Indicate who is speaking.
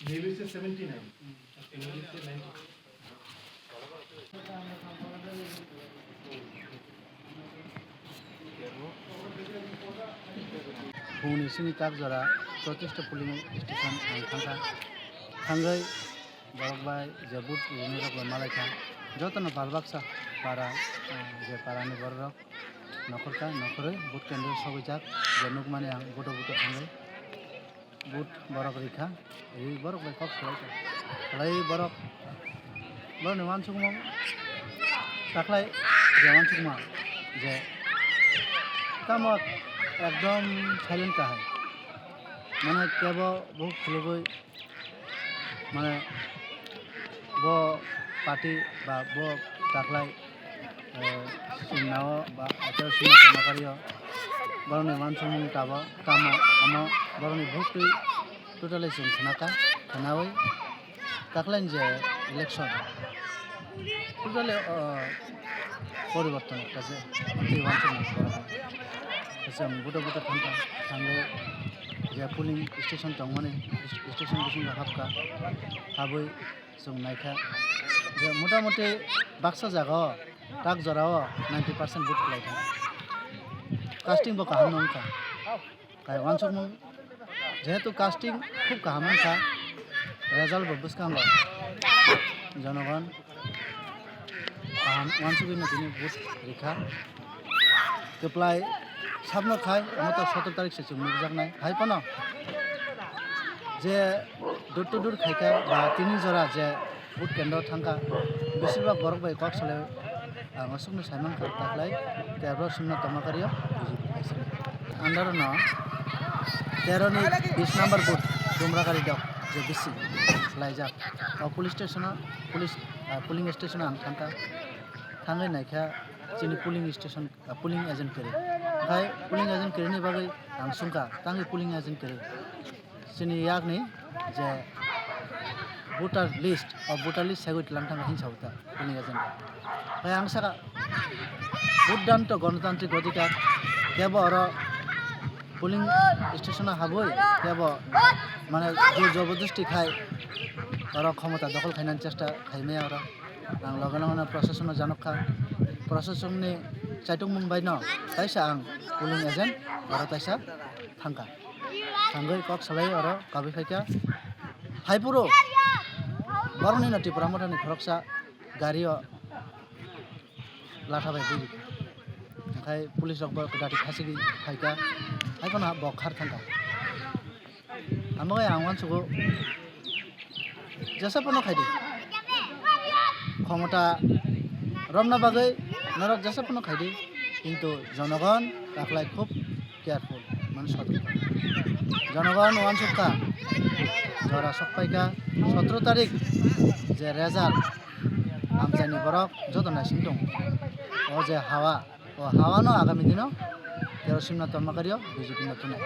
Speaker 1: Maybe it's 79. Maybe it's 90.
Speaker 2: Phone is in the tag zara, protest polling station and Kanga. Hangai, Barbai, Jabut, Unira, Malaka, Jotan of Balbaxa, Para, Japarani Borro, Nokorka, Nokore, Boot Kendo Sovijak, Janukmani, Boto Buto Hangai, Boot Borokrika, Borok by Fox later. Play Borok, Burn one Summa, Taklai, Jaman Summa, Come out. একদম silent কা হয় মানে কেব বহু খুলবই মানে ব party বা ব তাকলাই সিনাও বা আচার সিনা কর্মকারীও বরনি মানসুমুং তাব কাম আম বরনি ভুক্তি টোটালি जों খানাকা খানাওই তাকলাইন যে ইলেকশন টোটালি পরিবর্তন কাছে এই মানসুমুং जों बुटो थांगो जे पुलिंग स्टेशन दंमोन स्टेशन बिसिं हाबका हाबै जों नायखा जे मोटामोटी बाक्सा जागा टाक जराव 90% बुट लायखा कास्टिंग बो काहाम नंखा काय वानसुमु जेहेतु कास्टिंग खूब काहाम नंखा रिजल्ट बो बुसकांग जनगण वानसुबि नदिनि बुट रेखा केप्लाय সাবনো খাই আমার তো 17 তারিখ সে মুখ জাগনাই খাই পানো যে দূর টু দূর খাইকা বা তিনি জরা যে বুট কেন্দ্র থাকা বেশিরভাগ বরক বাই কক সালে মসুকনো সাইমান খা তাকলাই 13 শূন্য তমাকারিয়া আন্ডার ন 13 নি 20 নাম্বার বুট ডুমরাকারি দক যে বেশি লাইজা পুলিশ স্টেশন পুলিং স্টেশন আং থাকা থাঙ্গাই নাইখা চিনি পুলিং স্টেশন পুলিং এজেন্ট করে খাই পুলিং এজেন্ট করে নি বাগै आं सुंका तांगे पुलिंग एजेंट करे सिनी यागनि जे वोटार लिस्ट सेगुट लांथां हिंसावता पुलिंग एजेंट भाई आं साका भोट दान तो गणतांत्रिक अधिकार केब और पुलिंग स्टेशन हाबई केब माने जो जबरदस्ती खाय और क्षमता दखल खायनानि चेष्टा खायनाय और आं लगे लगे प्रशासन जानखा प्रशासननि चाइटुं मुंबाय न ताइसा आं पुलिंग एजेंट और ताइसा थांगा थांगै कक सालाय और काबि खायका हाइपुरो बरनि नति प्रामथानि खरकसा गारियो लाथाबाय दै ओंखाय पुलिस रक गाति खासिगि खायका हाइपना बखार थांगा आमगाय आं वानसुगो जेसापनो खायदि क्षमता रमना बागै नरक जेसापनो खायदि किन्तु जनगण ताकलाय खूब केयारफुल मान सतर्क जनगण वानसुका जरा सकपाइका 17 तारिख जे रेजाल्ट आमजानि बरक जत नायसिं दं ओ जे हावा न आगामी दिनाव 13 सिमना तर्माकारियाव बिजेपि नतुनाय